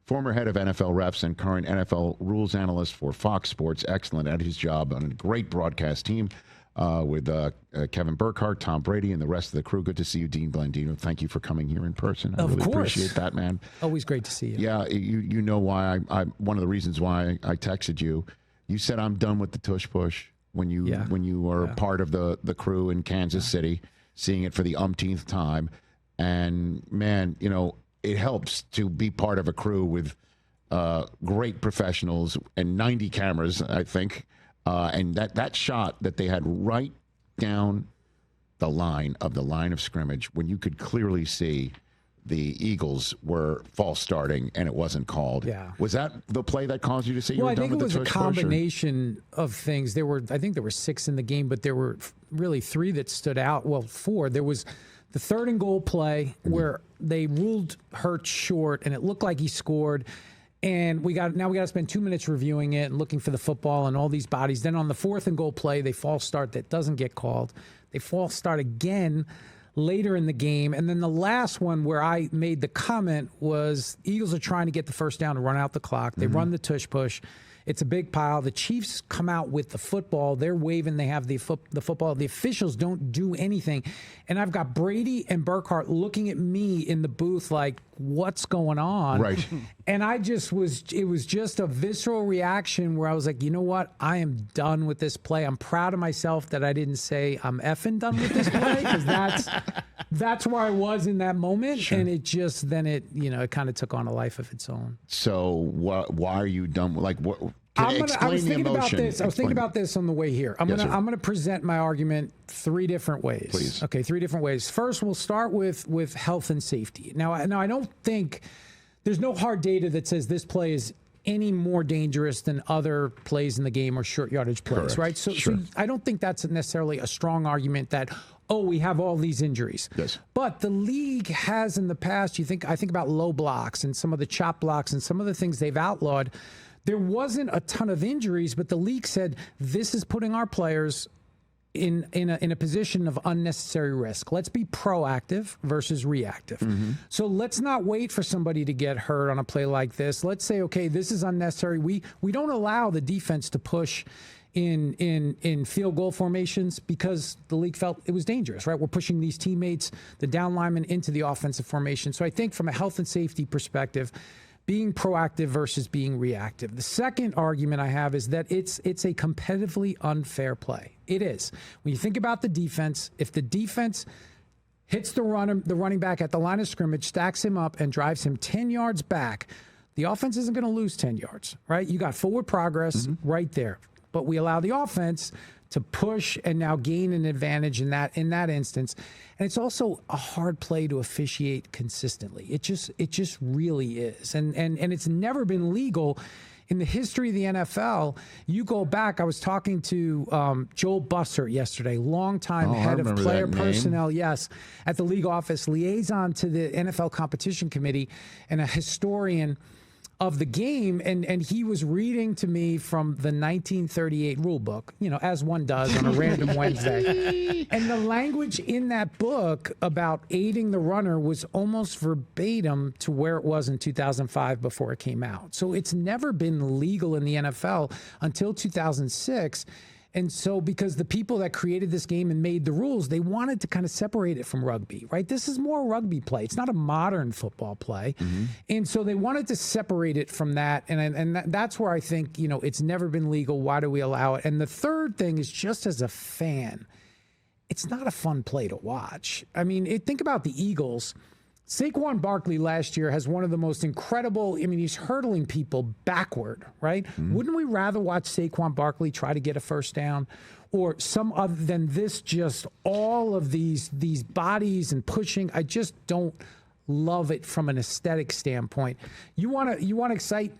former head of NFL refs and current NFL rules analyst for Fox Sports. Excellent at his job on a great broadcast team with Kevin Burkhardt, Tom Brady, and the rest of the crew. Good to see you, Dean Blandino. Thank you for coming here in person. I really appreciate that, man. Always great to see you. Yeah, you know why I one of the reasons why I texted you. You said I'm done with the Tush Push when you were part of the crew in Kansas City, seeing it for the umpteenth time. And man, you know, it helps to be part of a crew with great professionals and 90 cameras, I think. And that shot that they had right down the line of scrimmage, when you could clearly see the Eagles were false starting and it wasn't called. Yeah. Was that the play that caused you to say you were done with the Tush Push? I think it was a combination of things. I think there were 6 in the game, but there were really 3 that stood out. Well, 4. There was the 3rd and goal play where they ruled Hurts short and it looked like he scored. And we got to spend 2 minutes reviewing it and looking for the football and all these bodies. Then on the 4th and goal play, they false start that doesn't get called. They false start again later in the game. And then the last one where I made the comment was Eagles are trying to get the first down to run out the clock. They run the Tush Push. It's a big pile. The Chiefs come out with the football. They're waving. They have the football. The officials don't do anything. And I've got Brady and Burkhardt looking at me in the booth like, what's going on? Right. And it was just a visceral reaction where I was like, you know what? I am done with this play. I'm proud of myself that I didn't say I'm effing done with this play, because that's where I was in that moment. Sure. And it kind of took on a life of its own. So why are you done? Like, what? I was thinking about this on the way here. I'm gonna present my argument 3 different ways. Please. Okay, 3 different ways. First, we'll start with health and safety. Now I don't think there's no hard data that says this play is any more dangerous than other plays in the game or short yardage plays, right? So I don't think that's necessarily a strong argument that, we have all these injuries. Yes. But the league has in the past, I think about low blocks and some of the chop blocks and some of the things they've outlawed. There wasn't a ton of injuries, but the league said this is putting our players in a position of unnecessary risk. Let's be proactive versus reactive. Mm-hmm. So let's not wait for somebody to get hurt on a play like this. Let's say, okay, this is unnecessary. We don't allow the defense to push in field goal formations because the league felt it was dangerous, right? We're pushing these teammates, the down linemen, into the offensive formation. So I think from a health and safety perspective, being proactive versus being reactive. The second argument I have is that it's a competitively unfair play. It is. When you think about the defense, if the defense hits the running back at the line of scrimmage, stacks him up, and drives him 10 yards back, the offense isn't going to lose 10 yards, right? You got forward progress right there. But we allow the offense to push and now gain an advantage in that instance. And it's also a hard play to officiate consistently. It just really is. And it's never been legal in the history of the NFL. You go back, I was talking to Joel Bussert yesterday, longtime head of player personnel, yes, at the league office, liaison to the NFL competition committee, and a historian of the game, and he was reading to me from the 1938 rule book, as one does on a random Wednesday. And the language in that book about aiding the runner was almost verbatim to where it was in 2005 before it came out. So it's never been legal in the NFL until 2006. And so because the people that created this game and made the rules, they wanted to kind of separate it from rugby, right? This is more rugby play. It's not a modern football play. Mm-hmm. And so they wanted to separate it from that. And that's where I think, it's never been legal. Why do we allow it? And the third thing is, just as a fan, it's not a fun play to watch. I mean, think about the Eagles. Saquon Barkley last year has one of the most incredible, he's hurdling people backward, right? Mm-hmm. Wouldn't we rather watch Saquon Barkley try to get a first down, or some other than this, just all of these bodies and pushing? I just don't love it from an aesthetic standpoint. You want to excite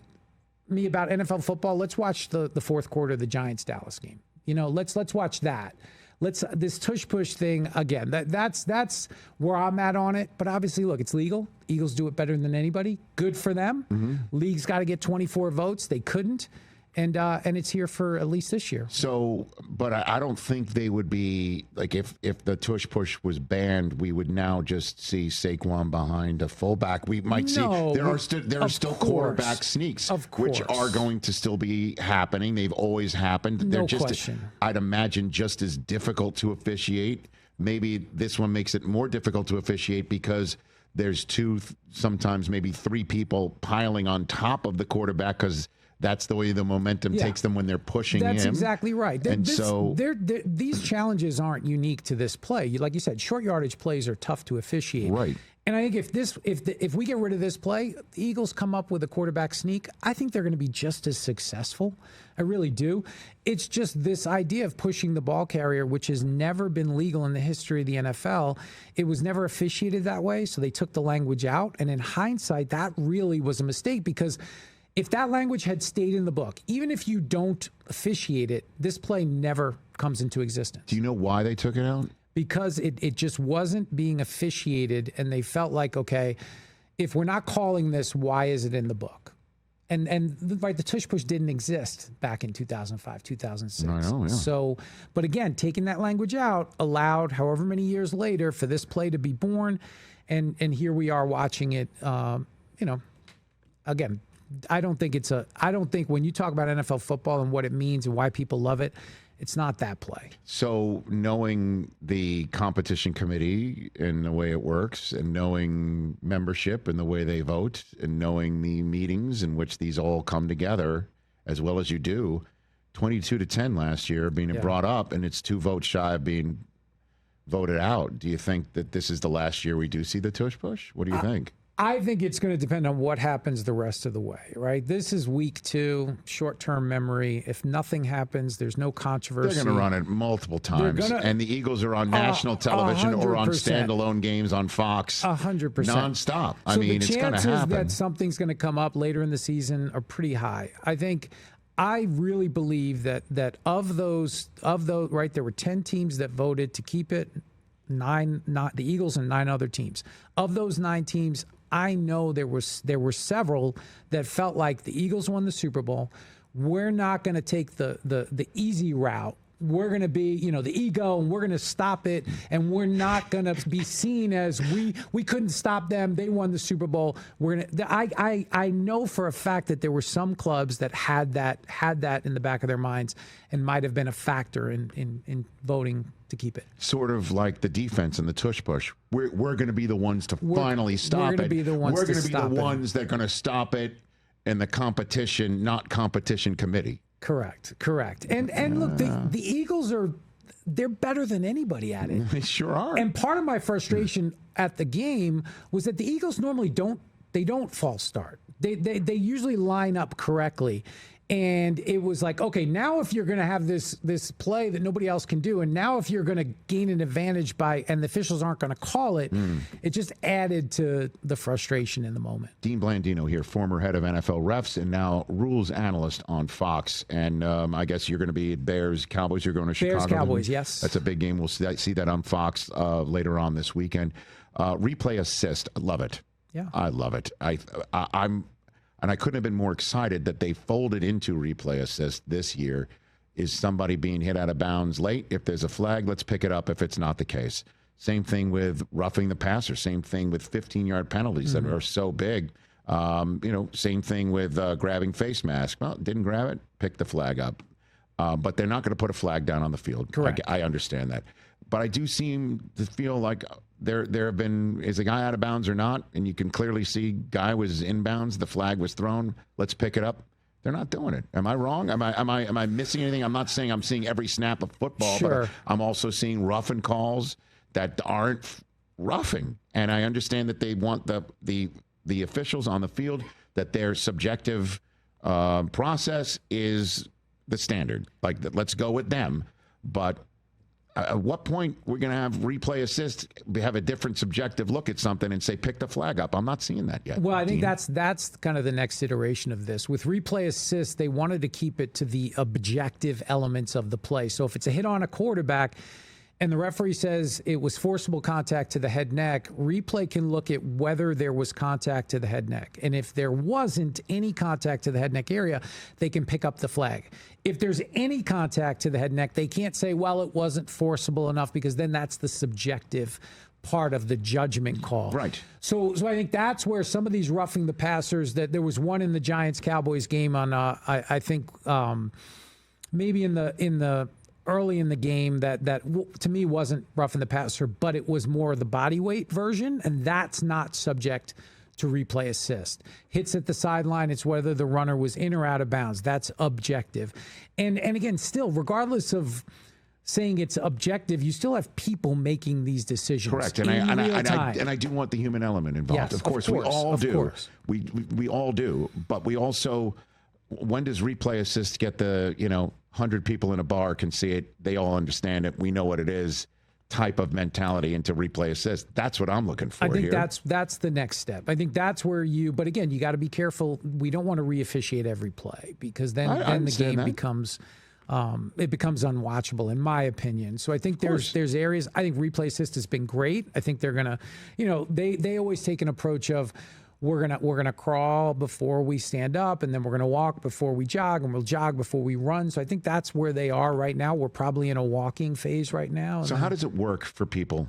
me about NFL football? Let's watch the fourth quarter of the Giants-Dallas game. Let's watch that. This Tush Push thing, again, that's where I'm at on it. But obviously, look, it's legal. Eagles do it better than anybody. Good for them. Mm-hmm. League's got to get 24 votes. They couldn't. And it's here for at least this year. So, but I don't think they would be like if the tush push was banned, we would now just see Saquon behind a fullback. We might see there are still quarterback sneaks, which are going to still be happening. They've always happened. They're just, I'd imagine, just as difficult to officiate. Maybe this one makes it more difficult to officiate because there's sometimes maybe three people piling on top of the quarterback because that's the way the momentum takes them when they're pushing him. That's exactly right. And these challenges aren't unique to this play. Like you said, short yardage plays are tough to officiate. Right. And I think if we get rid of this play, the Eagles come up with a quarterback sneak, I think they're going to be just as successful. I really do. It's just this idea of pushing the ball carrier, which has never been legal in the history of the NFL. It was never officiated that way, so they took the language out. And in hindsight, that really was a mistake because if that language had stayed in the book, even if you don't officiate it, this play never comes into existence. Do you know why they took it out? Because it just wasn't being officiated, and they felt like, okay, if we're not calling this, why is it in the book? And right, the tush push didn't exist back in 2005, 2006. I know, yeah. So, but again, taking that language out allowed, however many years later, for this play to be born, and here we are watching it. Again, I don't think when you talk about NFL football and what it means and why people love it, it's not that play. So knowing the competition committee and the way it works and knowing membership and the way they vote and knowing the meetings in which these all come together, as well as you do, 22-10 last year being brought up, and it's 2 votes shy of being voted out. Do you think that this is the last year we do see the tush push? What do you think? I think it's going to depend on what happens the rest of the way, right? This is week 2, short-term memory. If nothing happens, there's no controversy. They're going to run it multiple times. And the Eagles are on national television 100%. Or on standalone games on Fox 100%. Nonstop. I mean, it's going to happen. The chances that something's going to come up later in the season are pretty high. I really believe that of those, right, there were 10 teams that voted to keep it, 9, not the Eagles and 9 other teams. Of those 9 teams, I know there were several that felt like the Eagles won the Super Bowl. We're not going to take the easy route. We're going to be, the ego, and we're going to stop it, and we're not going to be seen as we couldn't stop them. They won the Super Bowl. I know for a fact that there were some clubs that had that in the back of their minds and might have been a factor in voting to keep it. Sort of like the defense and the tush push. We're going to be the ones to finally stop it. We're going to be the ones that are going to stop it in the competition, not competition committee. Correct. And look, the Eagles they're better than anybody at it. They sure are. And part of my frustration at the game was that the Eagles normally don't false start. They usually line up correctly. And it was like, okay, now if you're going to have this play that nobody else can do, and now if you're going to gain an advantage and the officials aren't going to call it, it just added to the frustration in the moment. Dean Blandino here, former head of NFL refs and now rules analyst on Fox. And I guess you're going to be Bears, Cowboys. You're going to Chicago. Bears, Cowboys, yes. That's a big game. We'll see that on Fox later on this weekend. Replay assist. I love it. Yeah. I love it. And I couldn't have been more excited that they folded into replay assist this year. Is somebody being hit out of bounds late? If there's a flag, let's pick it up if it's not the case. Same thing with roughing the passer. Same thing with 15-yard penalties that are so big. Same thing with grabbing face mask. Well, didn't grab it, pick the flag up. But they're not going to put a flag down on the field. Correct. I understand that. But I do seem to feel like there have been, is a guy out of bounds or not? And you can clearly see guy was inbounds, the flag was thrown, let's pick it up. They're not doing it. Am I wrong? Am I missing anything? I'm not saying I'm seeing every snap of football, sure. But I'm also seeing roughing calls that aren't roughing. And I understand that they want the officials on the field, that their subjective process is the standard. Like, let's go with them. But at what point we're going to have replay assist, have a different subjective look at something and say, pick the flag up? I'm not seeing that yet. Well, I think that's kind of the next iteration of this. With replay assist, they wanted to keep it to the objective elements of the play. So if it's a hit on a quarterback and the referee says it was forcible contact to the head neck, replay can look at whether there was contact to the head neck. And if there wasn't any contact to the head neck area, they can pick up the flag. If there's any contact to the head neck, they can't say, well, it wasn't forcible enough, because then that's the subjective part of the judgment call. Right. So I think that's where some of these roughing the passers, that there was one in the Giants-Cowboys game on, I think maybe in the early in the game that to me wasn't roughing the passer, but it was more the body weight version, and that's not subject to replay assist. Hits at the sideline, it's whether the runner was in or out of bounds. That's objective. And again, still, regardless of saying it's objective, you still have people making these decisions. Correct. And I do want the human element involved. Yes, of course, we all do. We all do. But we also, when does replay assist get the 100 people in a bar can see it, they all understand it, we know what it is type of mentality into replay assist? That's what I'm looking for. I think here. that's the next step. I think that's where but again, you got to be careful. We don't want to re-officiate every play, because then the game becomes unwatchable, in my opinion. So I think there's areas. I think replay assist has been great. I think they're gonna, they always take an approach of, we're gonna crawl before we stand up, and then we're gonna walk before we jog, and we'll jog before we run. So I think that's where they are right now. We're probably in a walking phase right now. So how does it work for people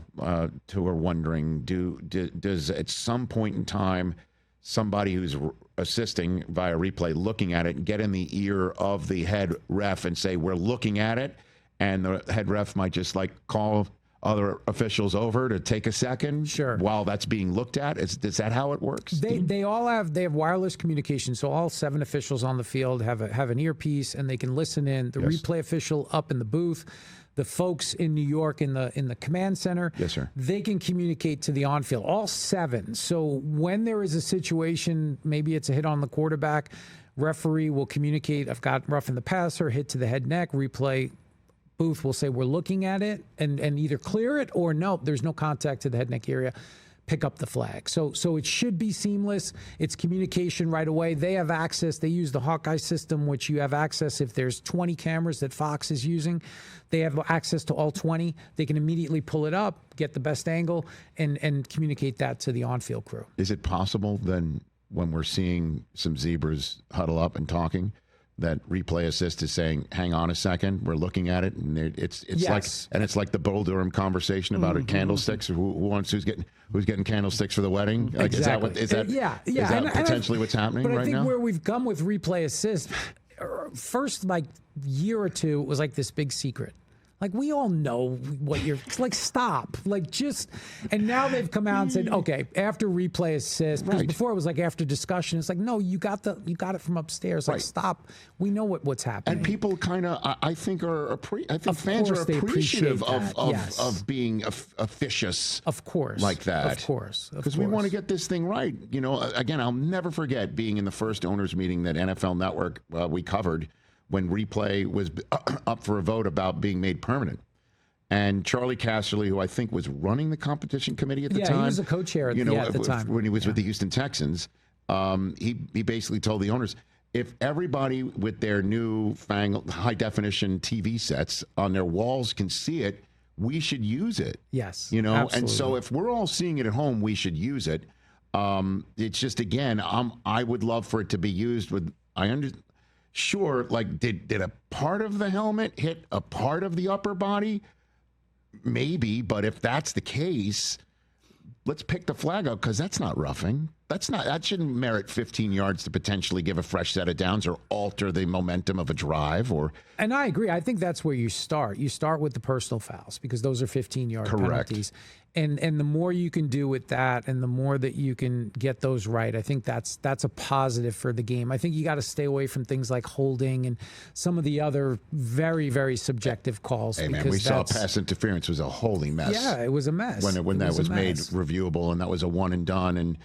who are wondering? Does at some point in time somebody who's assisting via replay, looking at it, get in the ear of the head ref and say, we're looking at it, and the head ref might just call other officials over to take a second while that's being looked at? Is that how it works? They have wireless communication, so all 7 officials on the field have an earpiece, and they can listen in. The replay official up in the booth, the folks in New York in the command center, yes, sir, they can communicate to the on-field, all 7. So when there is a situation, maybe it's a hit on the quarterback, referee will communicate, I've got roughing the passer, hit to the head neck, replay booth will say, we're looking at it, and either clear it or no, there's no contact to the head neck area, pick up the flag. So it should be seamless. It's communication right away. They have access. They use the Hawkeye system, which you have access. If there's 20 cameras that Fox is using, they have access to all 20. They can immediately pull it up, get the best angle, and communicate that to the on-field crew. Is it possible then, when we're seeing some zebras huddle up and talking, that replay assist is saying, hang on a second, we're looking at it, and it's like the Bull Durham conversation about candlesticks, who's getting candlesticks for the wedding? Like, exactly. Is that potentially what's happening right now? But I think where we've come with replay assist, first year or two, it was like this big secret. Like, we all know what you're stop. And now they've come out and said, okay, after replay assist, because before it was after discussion, it's no, you got it from upstairs. Stop. We know what's happening. And people kind of, I think fans are appreciative of being officious. Of course. Like that. Of course. Because we want to get this thing right. Again, I'll never forget being in the first owners meeting that NFL Network we covered, when replay was up for a vote about being made permanent. And Charlie Casserly, who I think was running the competition committee at the time. Yeah, he was a co-chair at the time. When he was with the Houston Texans, he basically told the owners, if everybody with their newfangled high-definition TV sets on their walls can see it, we should use it. Yes, absolutely. And so if we're all seeing it at home, we should use it. It's just, again, I would love for it to be used with, sure, did a part of the helmet hit a part of the upper body? Maybe, but if that's the case, let's pick the flag up, because that's not roughing. That shouldn't merit 15 yards to potentially give a fresh set of downs or alter the momentum of a drive. And I agree. I think that's where you start. You start with the personal fouls, because those are 15-yard penalties. And the more you can do with that, and the more that you can get those right, I think that's a positive for the game. I think you got to stay away from things like holding and some of the other very, very subjective calls. Hey, man, we saw pass interference was a holy mess. Yeah, it was a mess. When that was made reviewable, and that was a one and done, and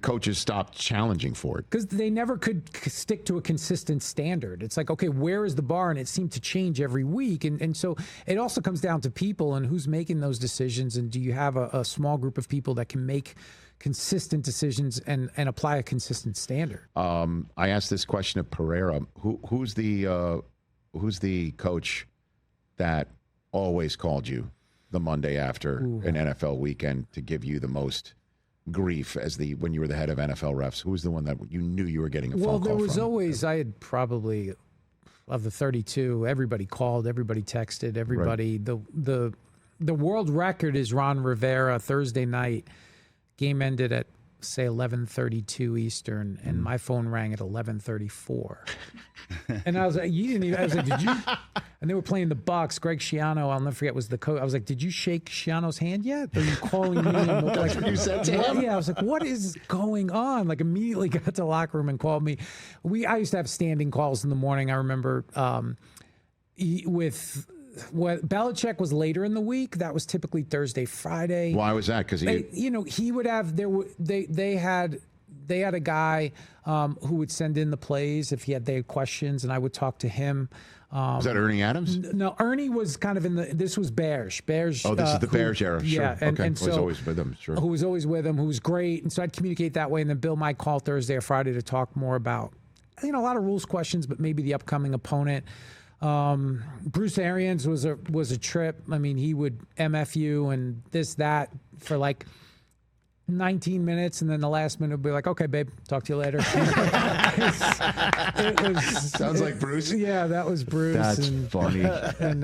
coaches stopped challenging for it. Because they never could stick to a consistent standard. It's okay, where is the bar? And it seemed to change every week. And so it also comes down to people and who's making those decisions. And do you have a small group of people that can make consistent decisions and apply a consistent standard? I asked this question of Pereira. Who's the coach that always called you the Monday after an NFL weekend to give you the most grief when you were the head of NFL refs? Who was the one that you knew you were getting a phone call from? Well, there was always, I had probably, of the 32, everybody called, everybody texted, everybody. Right. The world record is Ron Rivera, Thursday night. Game ended at, say, 11:32 Eastern, and my phone rang at 11:34. And I was like, did you? And they were playing the Bucs. Greg Schiano, I'll never forget, was the coach. I was like, did you shake Schiano's hand yet? Or are you calling me? That's what you said to him? Yeah, I was like, what is going on? Like, immediately got to the locker room and called me. I used to have standing calls in the morning. I remember Belichick was later in the week. That was typically Thursday, Friday. Why was that? Because he would have they had a guy who would send in the plays if they had questions, and I would talk to him. Was that Ernie Adams? No, Ernie was kind of this was Bears. Oh, this is the Bears era. Sure. Yeah, and so was always with him. Sure. Who was always with him, who was great. And so I'd communicate that way, and then Bill might call Thursday or Friday to talk more about, a lot of rules questions, but maybe the upcoming opponent. Bruce Arians was a trip. I mean, he would MF you and that for like 19 minutes, and then the last minute would be like, okay, babe, talk to you later. Sounds like Bruce. Yeah, that was Bruce. That's funny. And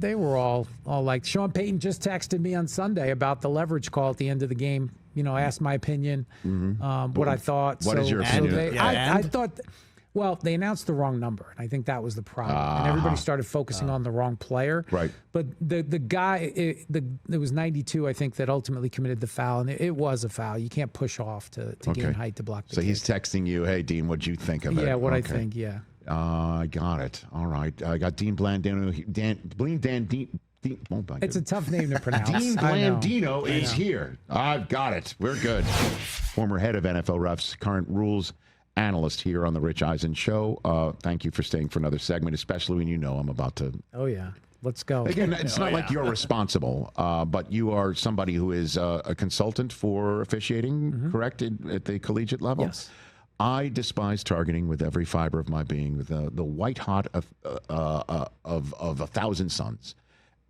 they were all like, Sean Payton just texted me on Sunday about the leverage call at the end of the game. Asked my opinion, what I thought. What is your opinion? I thought. Well, they announced the wrong number, and I think that was the problem. And everybody started focusing on the wrong player. Right. But the guy, it was 92, I think, that ultimately committed the foul, and it was a foul. You can't push off to gain height to block the kick. He's texting you, hey, Dean, what'd you think of it? Yeah, what I think, yeah. I got it. All right. I got Dean Blandino. It's a tough name to pronounce. Dean Blandino is here. I've got it. We're good. Former head of NFL refs, current rules analyst here on the Rich Eisen Show. Thank you for staying for another segment, especially when I'm about to. Oh, yeah. Let's go. Again, it's not like you're responsible, but you are somebody who is a consultant for officiating, correct, at the collegiate level? Yes. I despise targeting with every fiber of my being, with the white hot of 1,000 suns.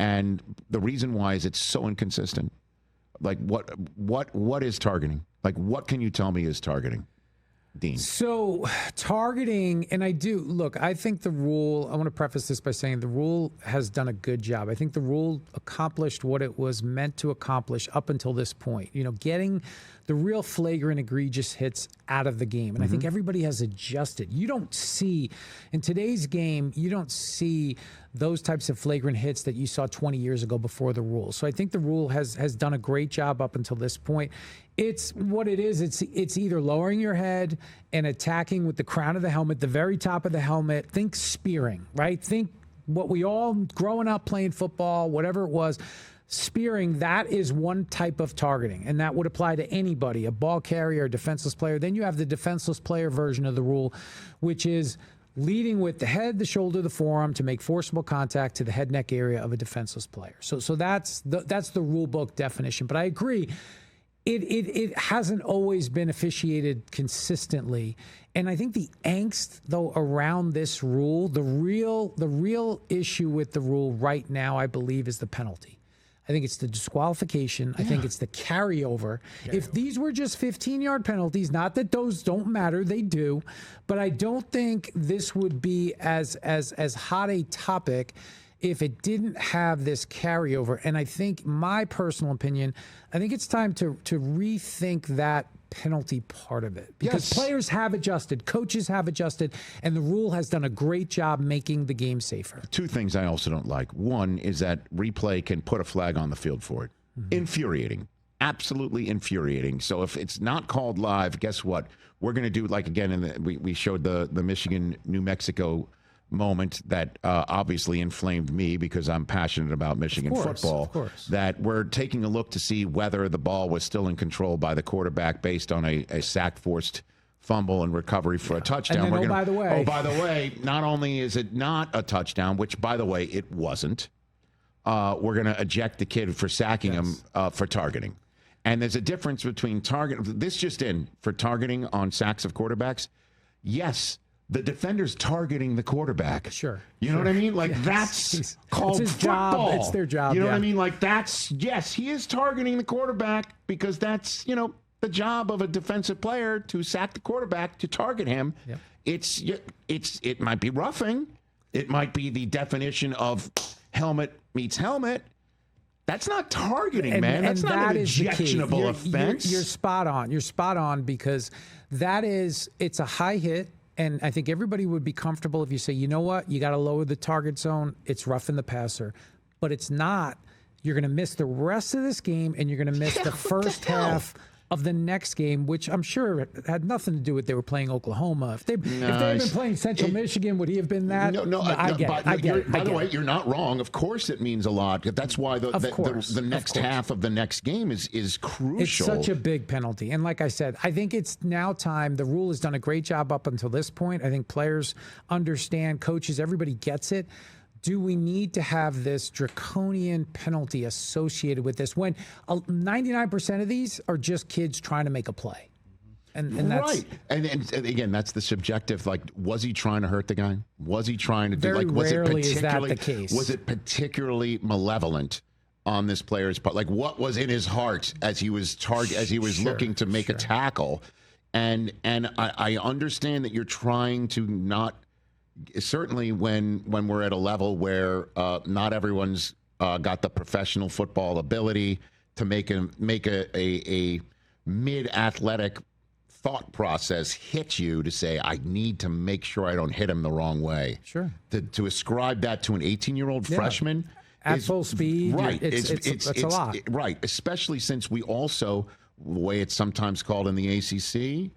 And the reason why is it's so inconsistent. Like, what is targeting? Like, what can you tell me is targeting? Dean. So targeting, and I think the rule, I want to preface this by saying the rule has done a good job. I think the rule accomplished what it was meant to accomplish up until this point, getting the real flagrant, egregious hits out of the game. And I think everybody has adjusted. You don't see, in today's game, those types of flagrant hits that you saw 20 years ago before the rule. So I think the rule has done a great job up until this point. It's what it is. It's either lowering your head and attacking with the crown of the helmet, the very top of the helmet. Think spearing, right? Think what we all, growing up playing football, whatever it was, spearing, that is one type of targeting, and that would apply to anybody, a ball carrier, a defenseless player. Then you have the defenseless player version of the rule, which is leading with the head, the shoulder, the forearm to make forcible contact to the head neck area of a defenseless player. So that's the rule book definition. But I agree, it hasn't always been officiated consistently. And I think the angst, though, around this rule, the real issue with the rule right now, I believe, is the penalty. I think it's the disqualification. I think it's the carryover. If these were just 15-yard penalties, not that those don't matter, they do, but I don't think this would be as hot a topic if it didn't have this carryover. And I think, my personal opinion, I think it's time to rethink that penalty part of it, because players have adjusted, coaches have adjusted, and the rule has done a great job making the game safer. Two things I also don't like. One is that replay can put a flag on the field for it. Infuriating. Absolutely infuriating. So if it's not called live, guess what? We're going to do, like, again, we showed the Michigan-New Mexico moment that obviously inflamed me because I'm passionate about Michigan football. Of course. That we're taking a look to see whether the ball was still in control by the quarterback based on a sack forced fumble and recovery for a touchdown. And then, by the way, not only is it not a touchdown, which, by the way, it wasn't, we're going to eject the kid for sacking him for targeting. And there's a difference between targeting. This just in, for targeting on sacks of quarterbacks. Yes, the defender's targeting the quarterback. Sure. You know what I mean? Like, that's called it's his football. Job. It's their job. You know what I mean? Like, yes, he is targeting the quarterback because that's, the job of a defensive player to sack the quarterback, to target him. Yep. It might be roughing. It might be the definition of helmet meets helmet. That's not targeting, man. That's not an ejectionable offense. You're spot on. You're spot on because it's a high hit. And I think everybody would be comfortable if you say, you know what, you got to lower the target zone. It's roughing the passer. But it's not. You're going to miss the rest of this game, and you're going to miss the first half of the next game, which I'm sure had nothing to do with they were playing Oklahoma. If they had been playing Central Michigan, would he have been that? No, I get it. By the way, you're not wrong. Of course it means a lot. That's why the next half of the next game is crucial. It's such a big penalty. And like I said, I think it's now time. The rule has done a great job up until this point. I think players understand, coaches, everybody gets it. Do we need to have this draconian penalty associated with this when 99% of these are just kids trying to make a play? And that's right. And again, that's the subjective. Like, was he trying to hurt the guy? Was he trying to do? Very like, was rarely it is that the case. Was it particularly malevolent on this player's part? Like, what was in his heart as he was looking to make a tackle? And I understand that you're trying to not. Certainly when we're at a level where not everyone's got the professional football ability to make a mid-athletic thought process hit you to say, I need to make sure I don't hit him the wrong way. Sure. To ascribe that to an 18-year-old freshman at full speed, right? It's a lot, right? Especially since we also, the way it's sometimes called in the ACC.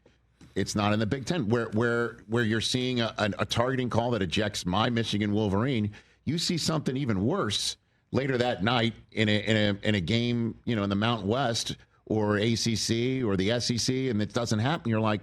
It's not in the Big Ten, where you're seeing a targeting call that ejects my Michigan Wolverine. You see something even worse later that night in a game, in the Mountain West or ACC or the SEC, and it doesn't happen. You're like,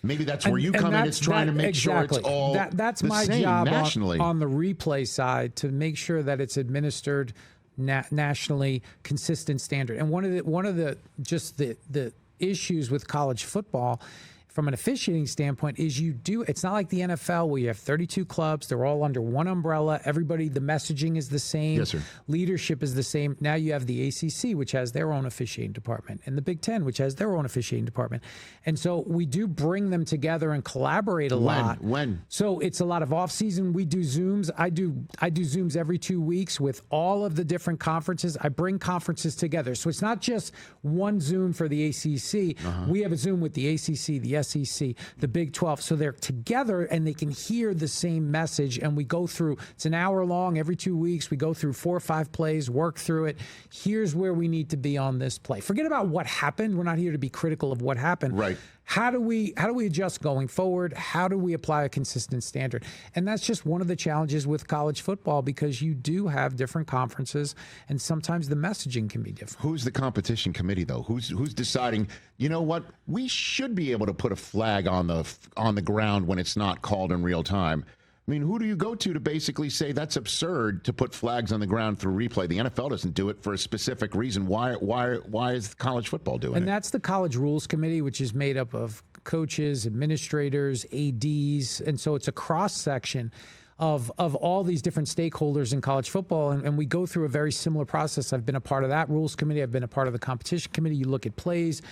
maybe that's where you come in. It's trying to make sure it's all that's the my same job nationally on the replay side to make sure that it's administered nationally consistent standard. And one of the issues with college football from an officiating standpoint is it's not like the NFL where you have 32 clubs, they're all under one umbrella, everybody, the messaging is the same, yes, sir. Leadership is the same. Now you have the ACC, which has their own officiating department, and the Big Ten, which has their own officiating department. And so we do bring them together and collaborate a lot. When? So it's a lot of off-season. We do Zooms. I do Zooms every 2 weeks with all of the different conferences. I bring conferences together. So it's not just one Zoom for the ACC. We have a Zoom with the ACC, the SEC, the Big 12. So they're together and they can hear the same message. And we go through, it's an hour long every 2 weeks. We go through 4 or 5 plays, work through it. Here's where we need to be on this play. Forget about what happened. We're not here to be critical of what happened. Right. How do we adjust going forward? How do we apply a consistent standard? And that's just one of the challenges with college football because you do have different conferences and sometimes the messaging can be different. Who's the competition committee though? Who's deciding, you know what? We should be able to put a flag on the ground when it's not called in real time. I mean, who do you go to basically say that's absurd to put flags on the ground through replay? The NFL doesn't do it for a specific reason. Why is college football doing it? And that's the College Rules Committee, which is made up of coaches, administrators, ADs, and so it's a cross-section of all these different stakeholders in college football, and we go through a very similar process. I've been a part of that Rules Committee. I've been a part of the Competition Committee. You look at plays,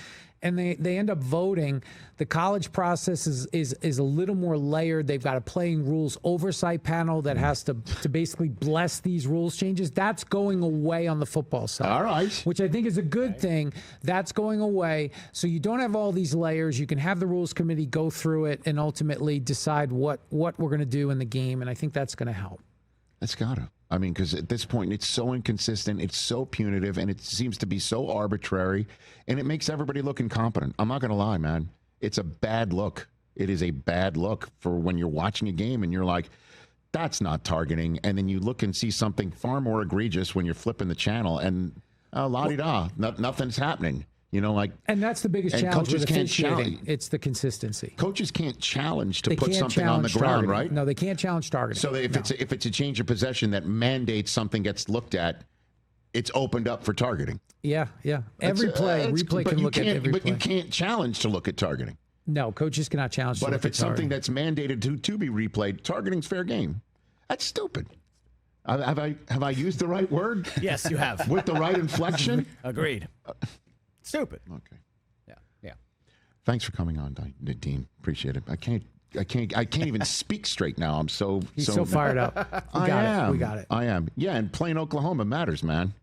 and they end up voting. The college process is a little more layered. They've got a playing rules oversight panel that has to basically bless these rules changes. That's going away on the football side. All right. Which I think is a good thing. That's going away. So you don't have all these layers. You can have the Rules Committee go through it and ultimately decide what we're going to do in the game, and I think that's going to help. That's got to. I mean, because at this point, it's so inconsistent, it's so punitive, and it seems to be so arbitrary, and it makes everybody look incompetent. I'm not going to lie, man. It's a bad look. It is a bad look for when you're watching a game and you're like, that's not targeting. And then you look and see something far more egregious when you're flipping the channel, and la-di-da, nothing's happening. You know, like, and that's the biggest challenge with officiating. It's the consistency. Coaches can't challenge to put something on the ground, right? No, they can't challenge targeting. So if it's a change of possession that mandates something gets looked at, it's opened up for targeting. Yeah. Every replay can look at every play. But you can't challenge to look at targeting. No, coaches cannot challenge. But if it's something that's mandated to be replayed, targeting's fair game. That's stupid. Have I used the right word? Yes, you have. With the right inflection? Agreed. Stupid. Okay. Yeah. Thanks for coming on, Dean. Appreciate it. I can't even speak straight now. I'm He's so fired up. We got it. I am. Yeah, and playing Oklahoma matters, man.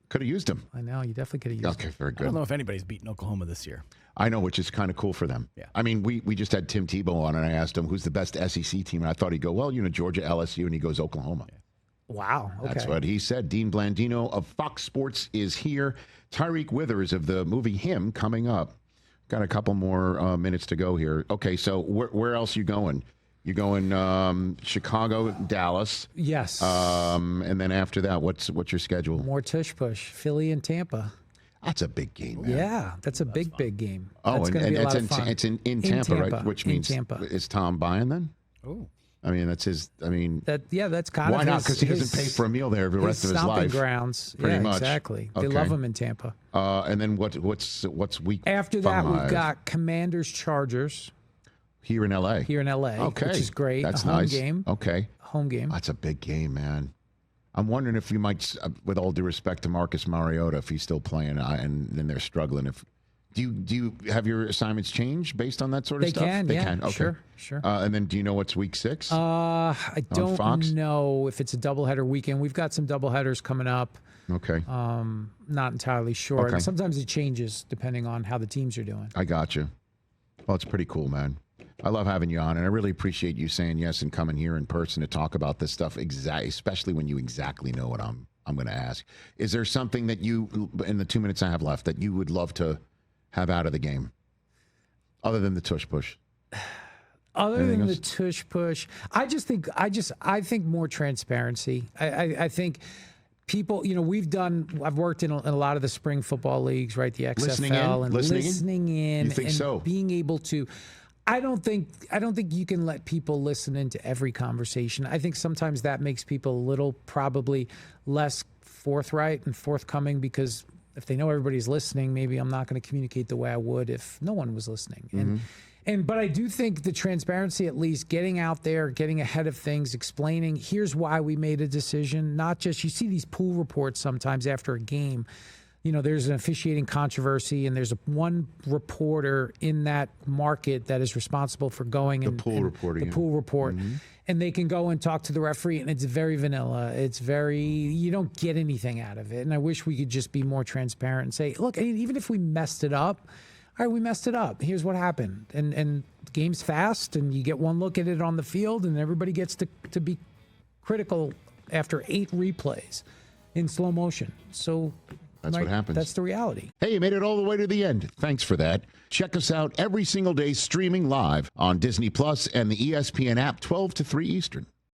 Could have used him. I know. You definitely could have used him. Okay, very good. I don't know if anybody's beaten Oklahoma this year. I know, which is kind of cool for them. Yeah. I mean, we just had Tim Tebow on, and I asked him, who's the best SEC team? And I thought he'd go, well, Georgia, LSU, and he goes, Oklahoma. Yeah. Wow. Okay. That's what he said. Dean Blandino of Fox Sports is here. Tyreek Withers of the movie Him coming up. Got a couple more minutes to go here. Okay, so where else you going? You going Chicago, Dallas? Yes. And then after that, what's your schedule? More tush push. Philly and Tampa. That's a big game, man. Yeah, that's a big game. Oh, that's and be a lot of fun. It's in Tampa, right? Which means is Tom buying then? Oh. I mean, that's his. I mean, that's kind of why not? Because he doesn't pay for a meal there the rest of his life. Grounds, pretty much. Exactly. Okay. They love him in Tampa. And then what's week after 5? that? We've got Commanders Chargers here in L.A. Okay, which is great. That's a home nice. Game. Okay, home game. That's a big game, man. I'm wondering if you might, with all due respect to Marcus Mariota, if he's still playing, and then they're struggling. Do you have your assignments changed based on that sort of stuff? They can. Okay. Sure. And then do you know what's week 6? I don't know if it's a doubleheader weekend. We've got some doubleheaders coming up. Okay. Not entirely sure. Okay. And sometimes it changes depending on how the teams are doing. I got you. Well, it's pretty cool, man. I love having you on, and I really appreciate you saying yes and coming here in person to talk about this stuff, especially when you exactly know what I'm going to ask. Is there something that you, in the 2 minutes I have left, that you would love to have out of the game, other than the tush push? Other than the tush push, I think more transparency. I think people, I've worked in a lot of the spring football leagues, right? The XFL, listening in. You think and so? Being able to. I don't think you can let people listen into every conversation. I think sometimes that makes people a little probably less forthright and forthcoming, because if they know everybody's listening, maybe I'm not going to communicate the way I would if no one was listening. Mm-hmm. But I do think the transparency, at least getting out there, getting ahead of things, explaining here's why we made a decision, not just, you see these pool reports sometimes after a game. There's an officiating controversy, and there's one reporter in that market that is responsible for going the pool report, mm-hmm. And they can go and talk to the referee, and it's very vanilla. You don't get anything out of it. And I wish we could just be more transparent and say, look, even if we messed it up, all right, we messed it up. Here's what happened. And the game's fast, and you get one look at it on the field, and everybody gets to be critical after 8 replays in slow motion. So that's what happens. That's the reality. Hey, you made it all the way to the end. Thanks for that. Check us out every single day streaming live on Disney Plus and the ESPN app 12 to 3 Eastern.